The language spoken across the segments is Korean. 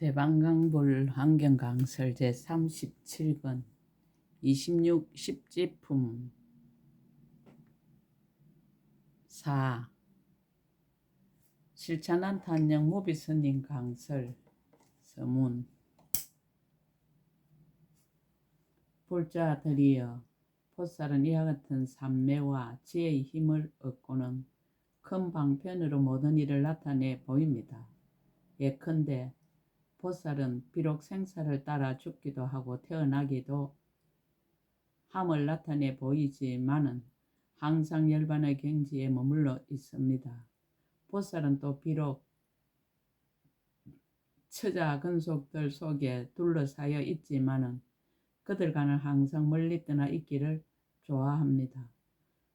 대방강불 환경강설 제37권 26 십지품 4 실천한탄영 무비스님 강설 서문 불자들이여 보살은 이와 같은 삼매와 지혜의 힘을 얻고는 큰 방편으로 모든 일을 나타내 보입니다. 예컨대 보살은 비록 생사를 따라 죽기도 하고 태어나기도 함을 나타내 보이지만은 항상 열반의 경지에 머물러 있습니다. 보살은 또 비록 처자 근속들 속에 둘러싸여 있지만은 그들과는 항상 멀리 떠나 있기를 좋아합니다.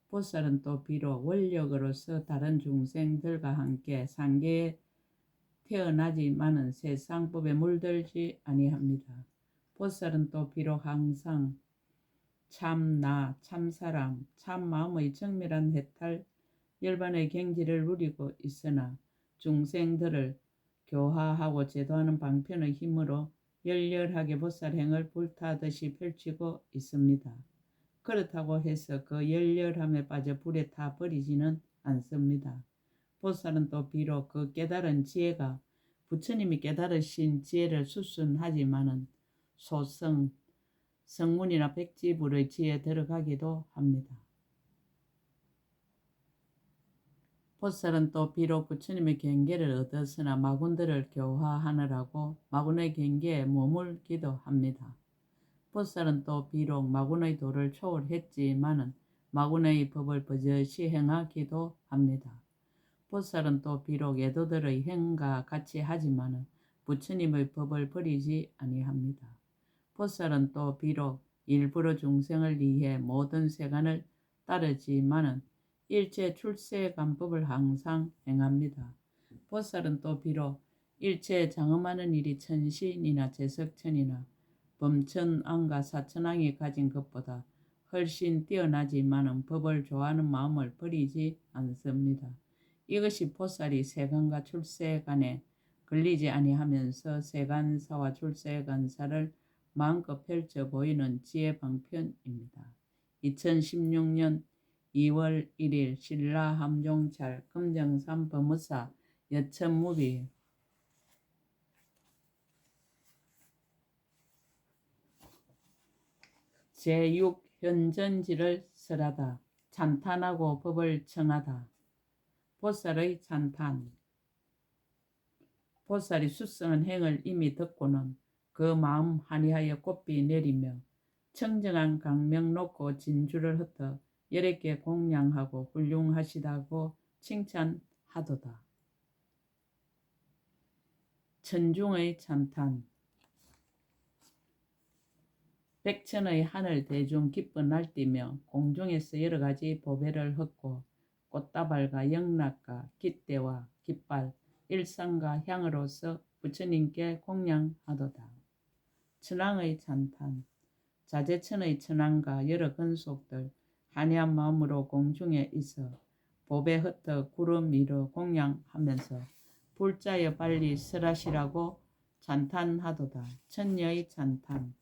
보살은 또 비록 원력으로서 다른 중생들과 함께 상계에 태어나지만은 세상법에 물들지 아니합니다. 보살은 또 비록 항상 참나, 참사람, 참마음의 정밀한 해탈 열반의 경지를 누리고 있으나 중생들을 교화하고 제도하는 방편의 힘으로 열렬하게 보살행을 불타듯이 펼치고 있습니다. 그렇다고 해서 그 열렬함에 빠져 불에 타 버리지는 않습니다. 보살은 또 비록 그 깨달은 지혜가 부처님이 깨달으신 지혜를 수순하지만은 소성, 성문이나 백지불의 지혜에 들어가기도 합니다. 보살은 또 비록 부처님의 경계를 얻었으나 마군들을 교화하느라고 마군의 경계에 머물기도 합니다. 보살은 또 비록 마군의 도를 초월했지만은 마군의 법을 버젓이 행하기도 합니다. 보살은 또 비록 예도들의 행과 같이 하지만은 부처님의 법을 버리지 아니합니다. 보살은 또 비록 일부러 중생을 위해 모든 세간을 따르지만은 일체 출세간법을 항상 행합니다. 보살은 또 비록 일체 장엄하는 일이 천신이나 제석천이나 범천왕과 사천왕이 가진 것보다 훨씬 뛰어나지만은 법을 좋아하는 마음을 버리지 않습니다. 이것이 보살이 세간과 출세간에 걸리지 아니하면서 세간사와 출세간사를 마음껏 펼쳐 보이는 지혜 방편입니다. 2016년 2월 1일 신라함종찰 금정산 법무사 여천무비 제6 현전지를 설하다. 찬탄하고 법을 청하다. 보살의 찬탄. 보살이 수성한 행을 이미 듣고는 그 마음 한이하여 꽃비 내리며 청정한 강명 놓고 진주를 흩어 여럿께 공양하고 훌륭하시다고 칭찬하도다. 천중의 찬탄. 백천의 하늘 대중 기쁜 날뛰며 공중에서 여러가지 보배를 헛고 꽃다발과 영락과 깃대와 깃발, 일상과 향으로서 부처님께 공양하도다. 천왕의 찬탄. 자재천의 천왕과 여러 근속들 한이한 마음으로 공중에 있어 보배 흩어 구름 위로 공양하면서 불자여 빨리 설하시라고 찬탄하도다. 천녀의 찬탄.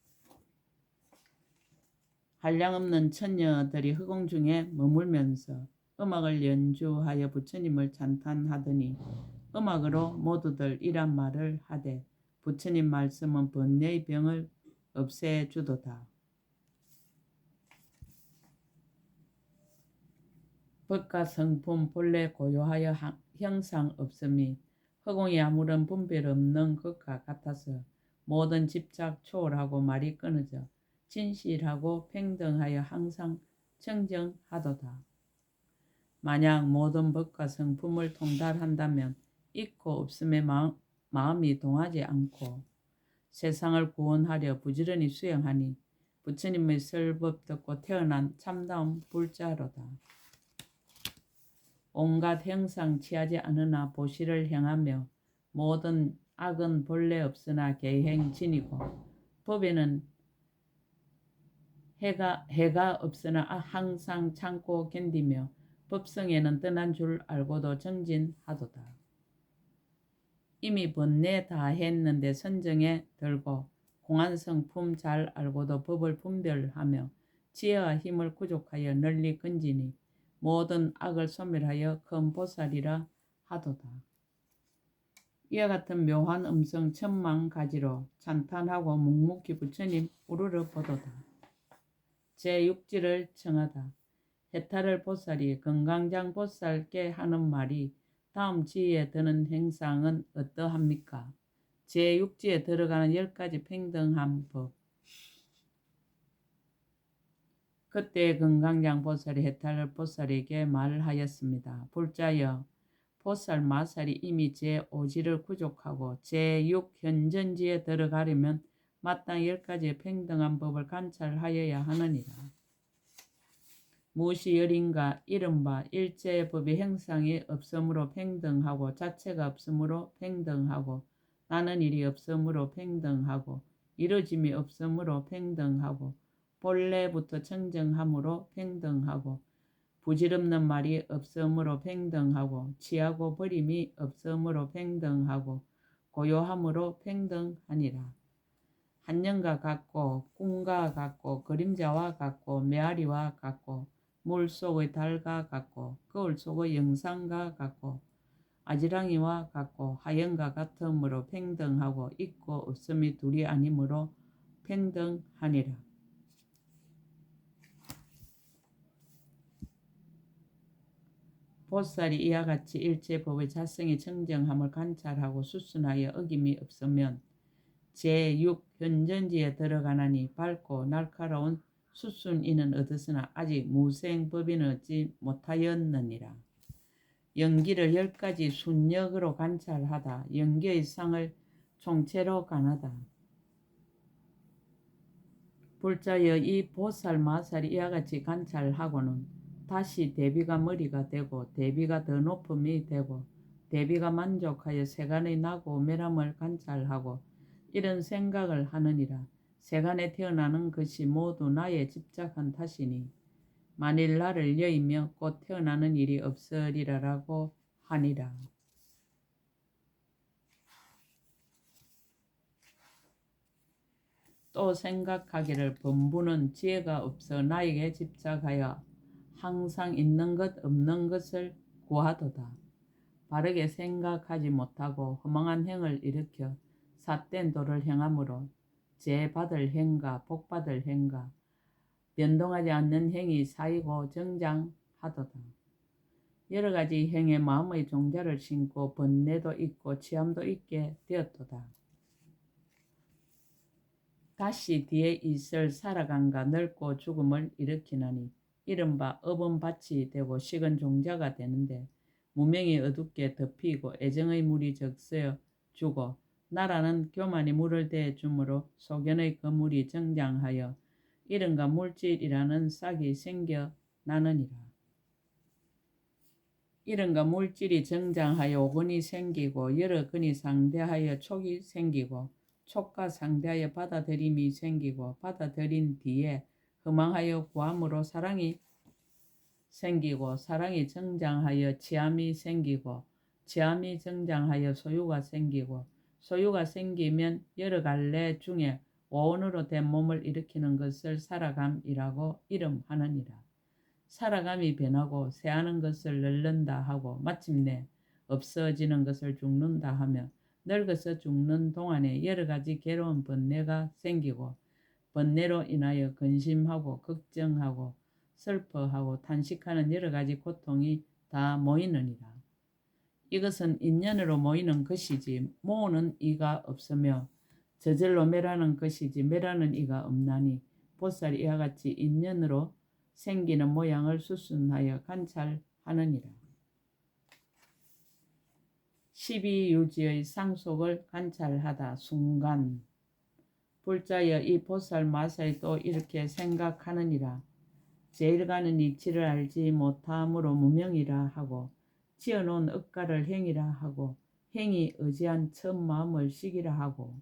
한량없는 천녀들이 허공 중에 머물면서 음악을 연주하여 부처님을 찬탄하더니 음악으로 모두들 이란 말을 하되 부처님 말씀은 번뇌의 병을 없애주도다. 법과 성품 본래 고요하여 형상 없음이 허공에 아무런 분별 없는 것과 같아서 모든 집착 초월하고 말이 끊어져 진실하고 평등하여 항상 청정하도다. 만약 모든 법과 성품을 통달한다면 있고 없음에 마음이 동하지 않고 세상을 구원하려 부지런히 수행하니 부처님의 설법 듣고 태어난 참다운 불자로다. 온갖 형상 취하지 않으나 보시를 행하며 모든 악은 본래 없으나 계행진이고 법에는 해가 없으나 항상 참고 견디며 법성에는 떠난 줄 알고도 정진하도다. 이미 번뇌 다 했는데 선정에 들고 공안성 품 잘 알고도 법을 분별하며 지혜와 힘을 구족하여 널리 건지니 모든 악을 소멸하여 큰 보살이라 하도다. 이와 같은 묘한 음성 천만 가지로 찬탄하고 묵묵히 부처님 우르르 보도다. 제6지를 청하다. 해탈을 보살이 건강장 보살께 하는 말이 다음 지에 드는 행상은 어떠합니까? 제6지에 들어가는 10가지 평등한 법. 그때 건강장 보살이 해탈 보살에게 말하였습니다. 불자여, 보살 마살이 이미 제5지를 구족하고 제6현전지에 들어가려면 마땅 10가지의 평등한 법을 관찰하여야 하느니라. 무엇이 열인가? 이른바 일체의 법의 형상이 없으므로 평등하고 자체가 없으므로 평등하고 나는 일이 없으므로 평등하고 이루어짐이 없으므로 평등하고 본래부터 청정함으로 평등하고 부질없는 말이 없으므로 평등하고 취하고 버림이 없으므로 평등하고 고요함으로 평등하니라. 한년과 같고 꿈과 같고 그림자와 같고 메아리와 같고 물속의 달과 같고 거울 속의 영상과 같고 아지랑이와 같고 하연과 같으므로 평등하고 있고 없음이 둘이 아니므로 평등하니라. 보살이 이와 같이 일체법의 자성이 청정함을 관찰하고 수순하여 어김이 없으면 제6 현전지에 들어가나니 밝고 날카로운 수순이는 얻었으나 아직 무생법인은 얻지 못하였느니라. 연기를 10가지 순역으로 관찰하다. 연기의 상을 총체로 가나다. 불자여, 이 보살 마살이 이와 같이 관찰하고는 다시 대비가 머리가 되고 대비가 더 높음이 되고 대비가 만족하여 세간의 나고 매람을 관찰하고 이런 생각을 하느니라. 세간에 태어나는 것이 모두 나에 집착한 탓이니 만일 나를 여의며 곧 태어나는 일이 없으리라라고 하니라. 또 생각하기를 범부는 지혜가 없어 나에게 집착하여 항상 있는 것 없는 것을 구하도다. 바르게 생각하지 못하고 허망한 행을 일으켜 삿된 도를 행함으로 죄받을 행과 복받을 행과 변동하지 않는 행이 쌓이고 정장하도다. 여러 가지 행에 마음의 종자를 심고 번뇌도 있고 취함도 있게 되었도다. 다시 뒤에 있을 살아감과 늙고 죽음을 일으키나니 이른바 업은밭이 되고 식은 종자가 되는데 무명이 어둡게 덮이고 애정의 물이 적셔 주고 나라는 교만이 물을 대해 주므로 소견의 거물이 정장하여 이른가 물질이라는 싹이 생겨나느니라. 이른가 물질이 정장하여 오근이 생기고 여러 근이 상대하여 촉이 생기고 촉과 상대하여 받아들임이 생기고 받아들인 뒤에 허망하여 구함으로 사랑이 생기고 사랑이 정장하여 취함이 생기고 취함이 정장하여 소유가 생기고 소유가 생기면 여러 갈래 중에 오온으로 된 몸을 일으키는 것을 살아감이라고 이름하느니라. 살아감이 변하고 새하는 것을 늙는다 하고 마침내 없어지는 것을 죽는다 하며 늙어서 죽는 동안에 여러 가지 괴로운 번뇌가 생기고 번뇌로 인하여 근심하고 걱정하고 슬퍼하고 탄식하는 여러 가지 고통이 다 모이느니라. 이것은 인연으로 모이는 것이지 모으는 이가 없으며 저절로 멸하는 것이지 멸하는 이가 없나니 보살이 이와 같이 인연으로 생기는 모양을 수순하여 관찰하느니라. 12유지의 상속을 관찰하다. 순간 불자여, 이 보살 마살이 또 이렇게 생각하느니라. 제일가는 이치를 알지 못함으로 무명이라 하고 지어놓은 억가를 행이라 하고 행이 의지한 첫 마음을 식이라 하고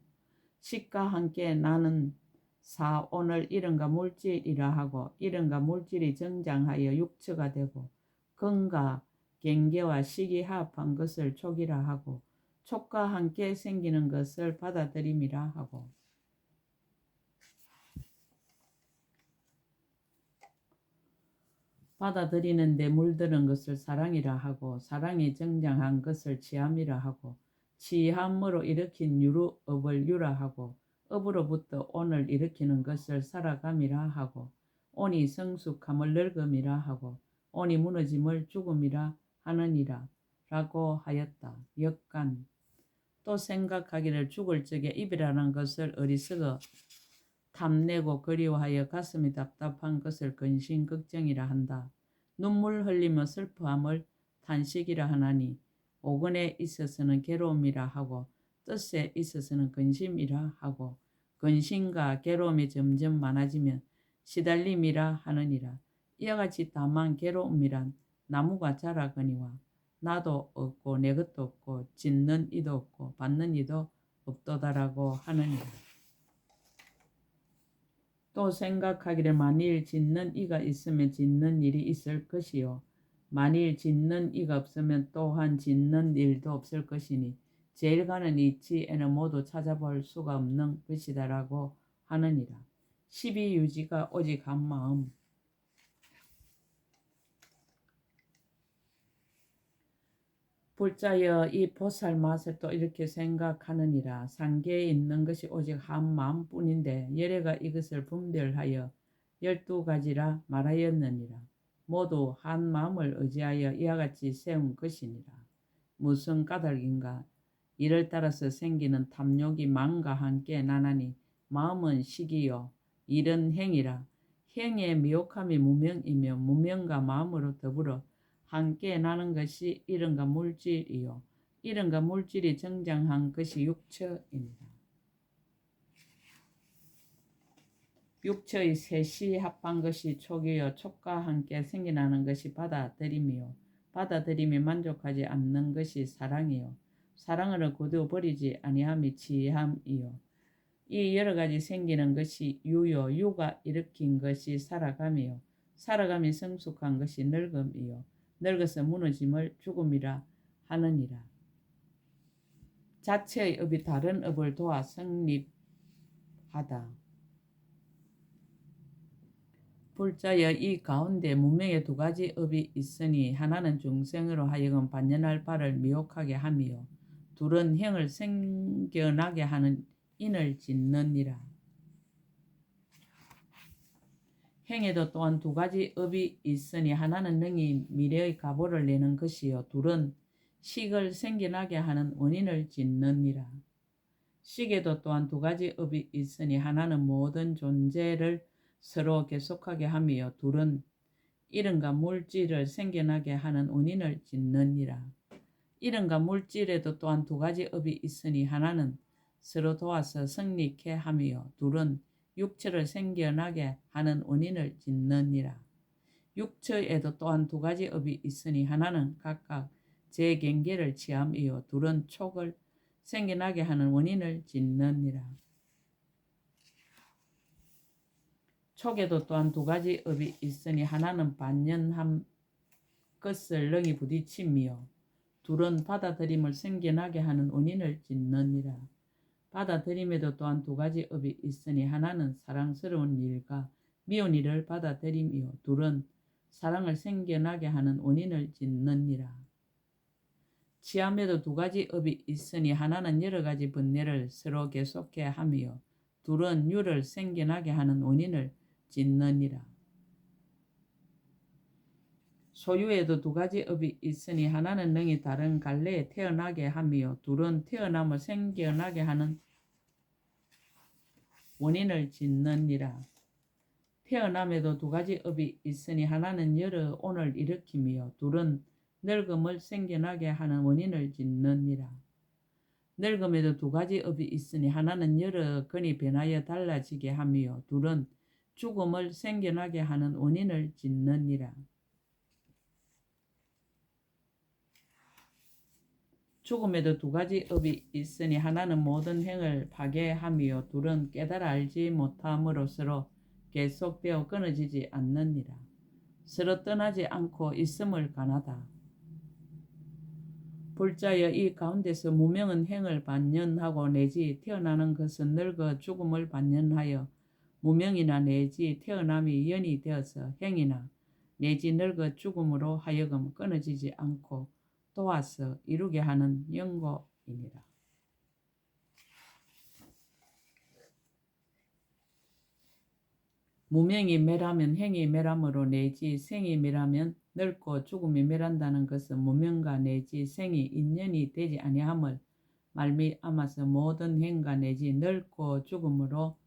식과 함께 나는 사온을 이른가 물질이라 하고 이른가 물질이 정장하여 육처가 되고 근과 경계와 식이 합한 것을 촉이라 하고 촉과 함께 생기는 것을 받아들임이라 하고 받아들이는데 물드는 것을 사랑이라 하고 사랑이 정장한 것을 취함이라 하고 취함으로 일으킨 유루업을 유라하고 업으로부터 온을 일으키는 것을 살아감이라 하고 온이 성숙함을 늙음이라 하고 온이 무너짐을 죽음이라 하느니라 라고 하였다. 역간 또 생각하기를 죽을 적에 입이라는 것을 어리석어 탐내고 그리워하여 가슴이 답답한 것을 근심 걱정이라 한다. 눈물 흘리며 슬퍼함을 탄식이라 하나니 오건에 있어서는 괴로움이라 하고 뜻에 있어서는 근심이라 하고 근심과 괴로움이 점점 많아지면 시달림이라 하느니라. 이와 같이 다만 괴로움이란 나무가 자라거니와 나도 없고 내 것도 없고 짓는 이도 없고 받는 이도 없도다라고 하느니라. 또 생각하기를 만일 짓는 이가 있으면 짓는 일이 있을 것이요 만일 짓는 이가 없으면 또한 짓는 일도 없을 것이니 제일 가는 이치에는 모두 찾아볼 수가 없는 것이다라고 하느니라. 12유지가 오직 한 마음 불자여 이 보살 맛을 또 이렇게 생각하느니라. 상계에 있는 것이 오직 한 마음뿐인데 열애가 이것을 분별하여 12가지라 말하였느니라. 모두 한 마음을 의지하여 이와 같이 세운 것이니라. 무슨 까닭인가? 이를 따라서 생기는 탐욕이 마음과 함께 나나니 마음은 식이요 일은 행이라. 행의 미혹함이 무명이며 무명과 마음으로 더불어 함께 나는 것이 이른과 물질이요 이른과 물질이 정장한 것이 육처입니다. 육처의 셋이 합한 것이 촉이요 촉과 함께 생겨나는 것이 받아들임이요 받아들임이 만족하지 않는 것이 사랑이요 사랑을 거두어 버리지 아니함이 취함이요 이 여러 가지 생기는 것이 유요 유가 일으킨 것이 살아감이요 살아감이 성숙한 것이 늙음이요 늙어서 무너짐을 죽음이라 하느니라. 자체의 업이 다른 업을 도와 성립하다. 불자여 이 가운데 문명의 두 가지 업이 있으니 하나는 중생으로 하여금 반연할 바를 미혹하게 하며 둘은 행을 생겨나게 하는 인을 짓느니라. 행에도 또한 두 가지 업이 있으니 하나는 능히 미래의 가보를 내는 것이요 둘은 식을 생겨나게 하는 원인을 짓느니라. 식에도 또한 두 가지 업이 있으니 하나는 모든 존재를 서로 계속하게 하며 둘은 이른과 물질을 생겨나게 하는 원인을 짓느니라. 이른과 물질에도 또한 두 가지 업이 있으니 하나는 서로 도와서 성립케 하며 둘은 육처를 생겨나게 하는 원인을 짓느니라. 육처에도 또한 두 가지 업이 있으니 하나는 각각 제 경계를 취함이요 둘은 촉을 생겨나게 하는 원인을 짓느니라. 촉에도 또한 두 가지 업이 있으니 하나는 반연한 것을 능히 부딪히며 둘은 받아들임을 생겨나게 하는 원인을 짓느니라. 받아들임에도 또한 두 가지 업이 있으니 하나는 사랑스러운 일과 미운 일을 받아들임이요 둘은 사랑을 생겨나게 하는 원인을 짓느니라. 취함에도 두 가지 업이 있으니 하나는 여러 가지 번뇌를 서로 계속해 하며 둘은 유를 생겨나게 하는 원인을 짓느니라. 소유에도 두 가지 업이 있으니 하나는 능히 다른 갈래에 태어나게 하며 둘은 태어남을 생겨나게 하는 원인을 짓느니라. 태어남에도 두 가지 업이 있으니 하나는 여러 온을 일으키며 둘은 늙음을 생겨나게 하는 원인을 짓느니라. 늙음에도 두 가지 업이 있으니 하나는 여러 근이 변하여 달라지게 하며 둘은 죽음을 생겨나게 하는 원인을 짓느니라. 죽음에도 두 가지 업이 있으니 하나는 모든 행을 파괴하며 둘은 깨달아 알지 못함으로 서로 계속되어 끊어지지 않느니라. 서로 떠나지 않고 있음을 가나다. 불자여 이 가운데서 무명은 행을 반연하고 내지 태어나는 것은 늙어 죽음을 반연하여 무명이나 내지 태어남이 연이 되어서 행이나 내지 늙어 죽음으로 하여금 끊어지지 않고 도와서 이루게 하는 연고이니라. 무명이 멸하면 행이 멸함으로 내지 생이 멸하면 늙고 죽음이 멸한다는 것은 무명과 내지 생이 인연이 되지 아니함을 말미암아서 모든 행과 내지 늙고 죽음으로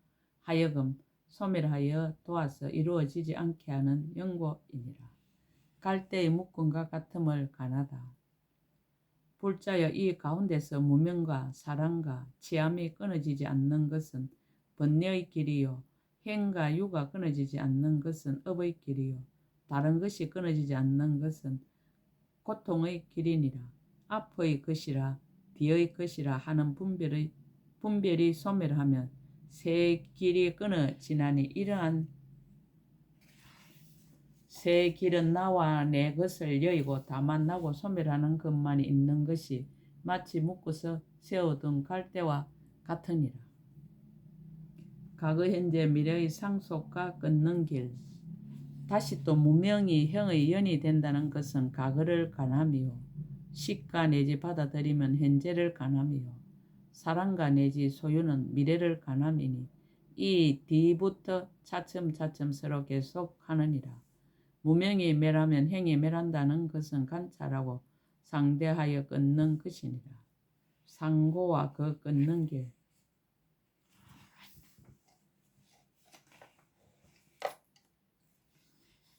하여금 소멸하여 도와서 이루어지지 않게 하는 연고이니라. 갈대의 묶음과 같음을 가나다. 불자여 이 가운데서 무명과 사랑과 치암이 끊어지지 않는 것은 번뇌의 길이요 행과 유가 끊어지지 않는 것은 업의 길이요 다른 것이 끊어지지 않는 것은 고통의 길이니라. 앞의 것이라 뒤의 것이라 하는 분별이 소멸하면 새 길이 끊어지나니 이러한 새 길은 나와 내 것을 여의고 다만 나고 소멸하는 것만이 있는 것이 마치 묶어서 세워둔 갈대와 같으니라. 과거 현재 미래의 상속과 끊는 길. 다시 또 무명이 형의 연이 된다는 것은 과거를 가늠이요 시가 내지 받아들이면 현재를 가늠이요 사랑과 내지 소유는 미래를 가늠이니 이 뒤부터 차츰차츰 서로 계속하느니라. 무명이 멸하면 행이 멸한다는 것은 관찰하고 상대하여 끊는 것이니라. 상고와 그 끊는 길.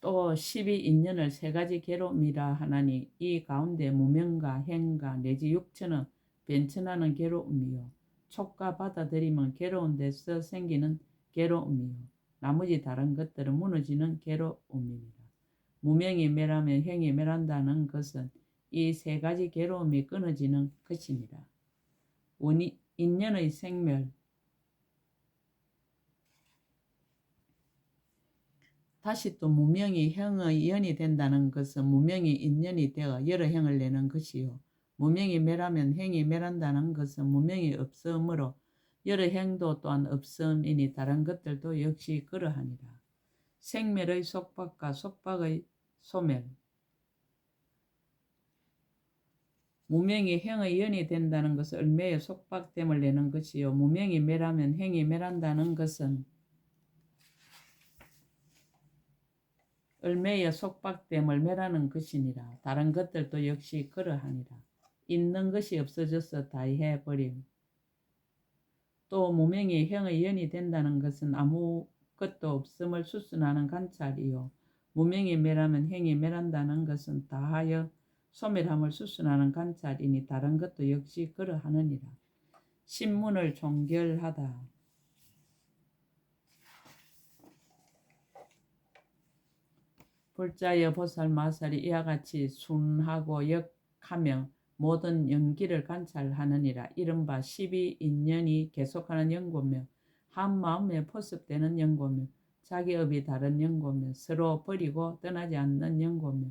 또 12인연을 세 가지 괴로움이라 하나니 이 가운데 무명과 행과 내지 육체는 변천하는 괴로움이요 촉과 받아들이면 괴로운 데서 생기는 괴로움이요 나머지 다른 것들은 무너지는 괴로움입니다. 무명이 멸하면 행이 멸한다는 것은 이 세 가지 괴로움이 끊어지는 것입니다. 인연의 생멸. 다시 또 무명이 형의 연이 된다는 것은 무명이 인연이 되어 여러 형을 내는 것이요 무명이 멸하면 행이 멸한다는 것은 무명이 없음으로 여러 행도 또한 없음이니 다른 것들도 역시 그러하니라. 생멸의 속박과 속박의 소멸. 무명이 형의 연이 된다는 것은 얼매의 속박됨을 내는 것이요 무명이 멸하면 행이 멸한다는 것은 얼매의 속박됨을 멸하는 것이니라. 다른 것들도 역시 그러하니라. 있는 것이 없어져서 다해버림. 또 무명이 형의 연이 된다는 것은 아무것도 없음을 수순하는 관찰이요 무명이 멸하면 행이 멸한다는 것은 다하여 소멸함을 수순하는 관찰이니 다른 것도 역시 그러하느니라. 신문을 종결하다. 불자여 보살 마살이 이와 같이 순하고 역하며 모든 연기를 관찰하느니라. 이른바 12인연이 계속하는 연고며 한 마음에 포섭되는 연고며 자기 업이 다른 연고며 서로 버리고 떠나지 않는 연고며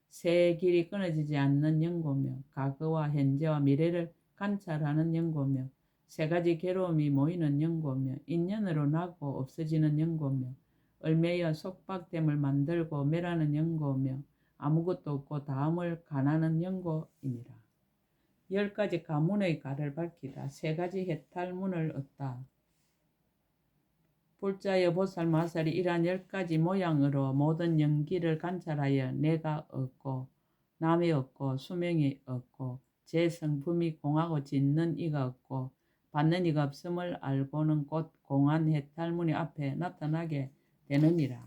새 길이 끊어지지 않는 연고며 과거와 현재와 미래를 관찰하는 연고며 세 가지 괴로움이 모이는 연고며 인연으로 나고 없어지는 연고며 얼매여 속박됨을 만들고 멸하는 연고며 아무것도 없고 다음을 가나는 연고이니라. 10가지 가문의 가를 밝히다. 3가지 해탈문을 얻다. 불자여 보살 마살이 이러한 10가지 모양으로 모든 연기를 관찰하여 내가 얻고 남이 얻고 수명이 얻고 제 성품이 공하고 짓는 이가 얻고 받는 이가 없음을 알고는 곧 공한 해탈문이 앞에 나타나게 되느니라.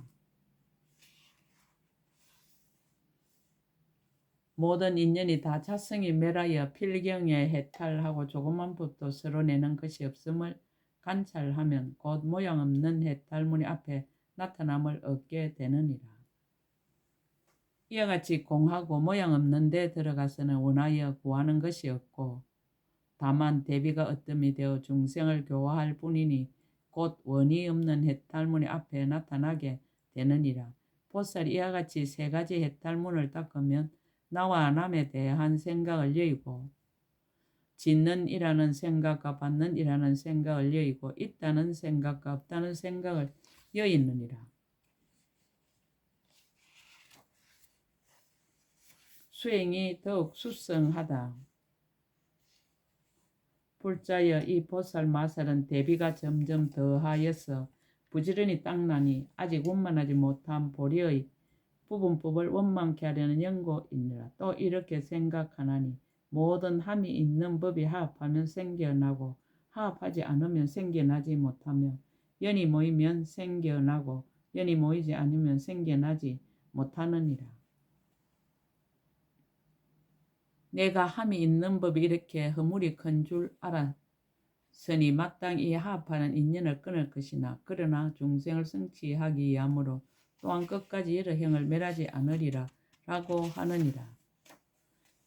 모든 인연이 다 자성이 멸하여 필경에 해탈하고 조그만 법도 서로 내는 것이 없음을 관찰하면 곧 모양 없는 해탈문이 앞에 나타남을 얻게 되느니라. 이와 같이 공하고 모양 없는 데 들어가서는 원하여 구하는 것이 없고 다만 대비가 어뜸이 되어 중생을 교화할 뿐이니 곧 원이 없는 해탈문이 앞에 나타나게 되느니라. 보살이 이와 같이 3가지 해탈문을 닦으면 나와 남에 대한 생각을 여의고 짓는 이라는 생각과 받는 이라는 생각을 여의고 있다는 생각과 없다는 생각을 여의느니라. 수행이 더욱 수성하다. 불자여 이 보살 마살은 대비가 점점 더하여서 부지런히 닦나니 아직 원만하지 못한 보리의 부분법을 원만케 하려는 연고이니라. 또 이렇게 생각하나니 모든 함이 있는 법이 화합하면 생겨나고 화합하지 않으면 생겨나지 못하며 연이 모이면 생겨나고 연이 모이지 않으면 생겨나지 못하느니라. 내가 함이 있는 법이 이렇게 허물이 큰 줄 알았으니 마땅히 화합하는 인연을 끊을 것이나 그러나 중생을 성취하기 위함으로 또한 끝까지 여러 형을 멸하지 않으리라 라고 하느니라.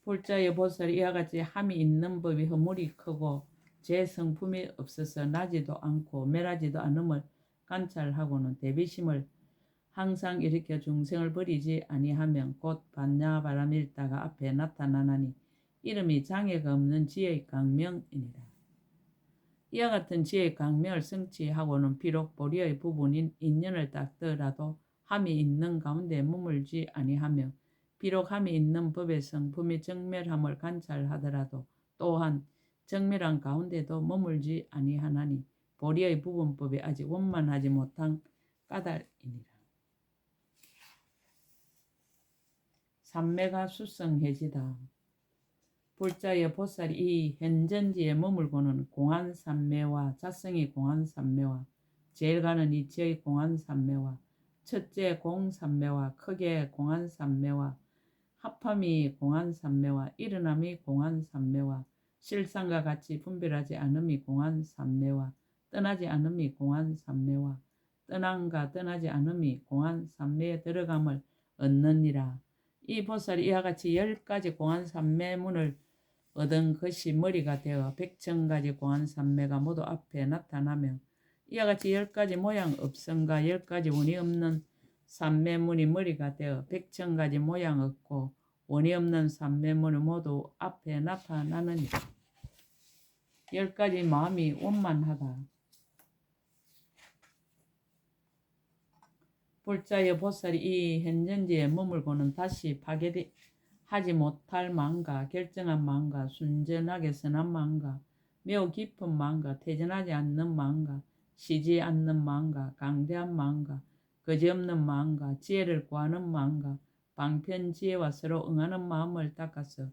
불자의 보살이 이와 같이 함이 있는 법이 허물이 크고 제 성품이 없어서 나지도 않고 멸하지도 않음을 관찰하고는 대비심을 항상 일으켜 중생을 버리지 아니하면 곧 반야바라밀다가 앞에 나타나나니 이름이 장애가 없는 지혜의 강명이니라. 이와 같은 지혜의 강명을 성취하고는 비록 보리의 부분인 인연을 닦더라도 함이 있는 가운데 머물지 아니하며 비록 함이 있는 법의 성품이 정멸함을 관찰하더라도 또한 정멸한 가운데도 머물지 아니하나니 보리의 부분법이 아직 원만하지 못한 까닭이니라. 삼매가 수성해지다. 불자의 보살이 이 현전지에 머물고는 공안삼매와 자성이 공안삼매와 제일 가는 이치의 공안삼매와 첫째 공삼매와 크게 공안삼매와 합함이 공안삼매와 일어남이 공안삼매와 실상과 같이 분별하지 않음이 공안삼매와 떠나지 않음이 공안삼매와 떠남과 떠나지 않음이 공안삼매에 들어감을 얻느니라. 이 보살이 이와 같이 10가지 공안삼매문을 얻은 것이 머리가 되어 100,000가지 공안삼매가 모두 앞에 나타나며 이와 같이 10가지 모양 없음과 10가지 원이 없는 삼매문이 머리가 되어 100,000가지 모양 없고 원이 없는 삼매문이 모두 앞에 나타나느니라. 10가지 마음이 원만하다. 불자의 보살이 이 현전지에 머물고는 다시 파괴하지 못할 마음과 결정한 마음과 순전하게 선한 마음과 매우 깊은 마음과 퇴전하지 않는 마음과 쉬지 않는 마음과 강대한 마음과 거지없는 마음과 지혜를 구하는 마음과 방편지혜와 서로 응하는 마음을 닦아서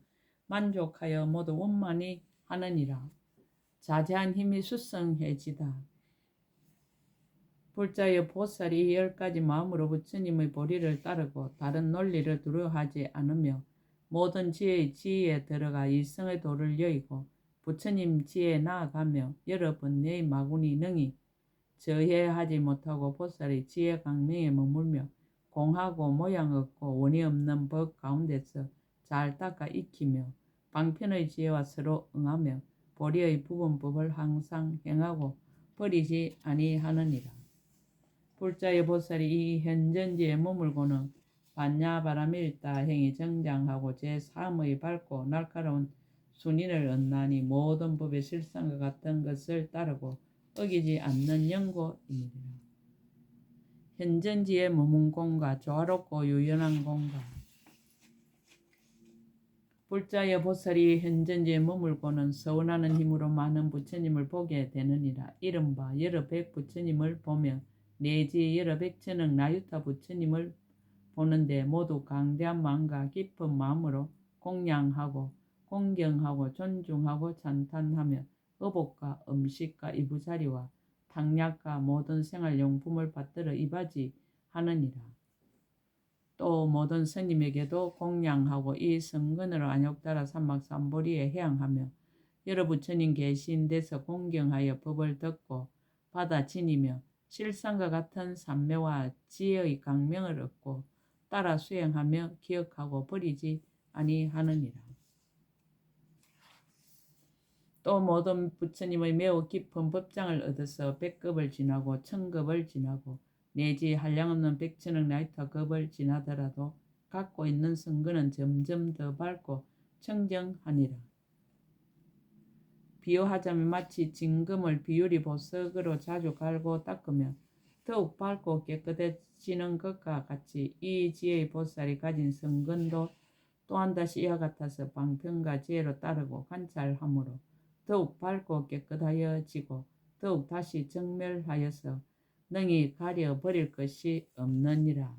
만족하여 모두 원만히 하느니라. 자제한 힘이 수성해지다. 불자의 보살이 10가지 마음으로 부처님의 보리를 따르고 다른 논리를 두려워하지 않으며 모든 지혜의 지혜에 들어가 일성의 도를 여의고 부처님 지혜에 나아가며 여러 번뇌의 마구니 능히 저해하지 못하고 보살의 지혜 강명에 머물며 공하고 모양 없고 원이 없는 법 가운데서 잘 닦아 익히며 방편의 지혜와 서로 응하며 보리의 부분법을 항상 행하고 버리지 아니하느니라. 불자의 보살이 이 현전지에 머물고는 반야바라밀다 행이 정장하고 제3의 밝고 날카로운 순인을 얻나니 모든 법의 실상과 같은 것을 따르고 어기지 않는 연고이니라. 현전지에 머문 공과 조화롭고 유연한 공과. 불자의 보살이 현전지에 머물고는 서운하는 힘으로 많은 부처님을 보게 되느니라. 이른바 여러 백 부처님을 보며 내지 여러 백천억 나유타 부처님을 보는데 모두 강대한 마음과 깊은 마음으로 공양하고 공경하고 존중하고 찬탄하며 의복과 음식과 이부자리와 탕약과 모든 생활용품을 받들어 이바지 하느니라. 또 모든 스님에게도 공양하고 이 성근으로 안욕따라 삼막삼보리에 해양하며 여러 부처님 계신 데서 공경하여 법을 듣고 받아 지니며 실상과 같은 삼매와 지혜의 강명을 얻고 따라 수행하며 기억하고 버리지 아니하느니라. 또 모든 부처님의 매우 깊은 법장을 얻어서 100급을 지나고 1000급을 지나고 내지 한량없는 100,000억 나이터급을 지나더라도 갖고 있는 성근은 점점 더 밝고 청정하니라. 비유하자면 마치 진금을 비율이 보석으로 자주 갈고 닦으면 더욱 밝고 깨끗해지는 것과 같이 이 지혜의 보살이 가진 성근도 또한 다시 이와 같아서 방편과 지혜로 따르고 관찰함으로 더욱 밝고 깨끗하여지고 더욱 다시 정멸하여서 능히 가려버릴 것이 없느니라.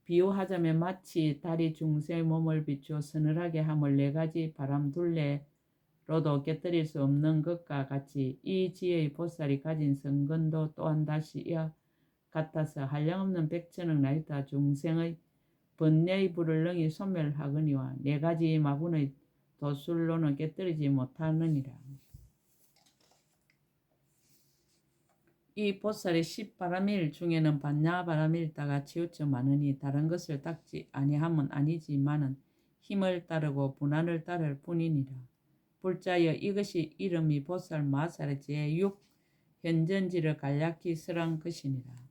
비유하자면 마치 달이 중생의 몸을 비추어 서늘하게 함을 네 가지 바람 둘레로도 깨뜨릴 수 없는 것과 같이 이 지혜의 보살이 가진 성근도 또한 다시 이와 같아서 한량없는 백천억 나이타 중생의 번뇌의 불을 능히 소멸하거니와 네 가지 마군의 도술로는 깨뜨리지 못하느니라. 이 보살의 10바람일 중에는 반야바람일다가 치우쳐 많으니 다른 것을 닦지 아니함은 아니지만은 힘을 따르고 분한을 따를 뿐이니라. 불자여 이것이 이름이 보살 마살의 제6 현전지를 간략히 설한 것이니라.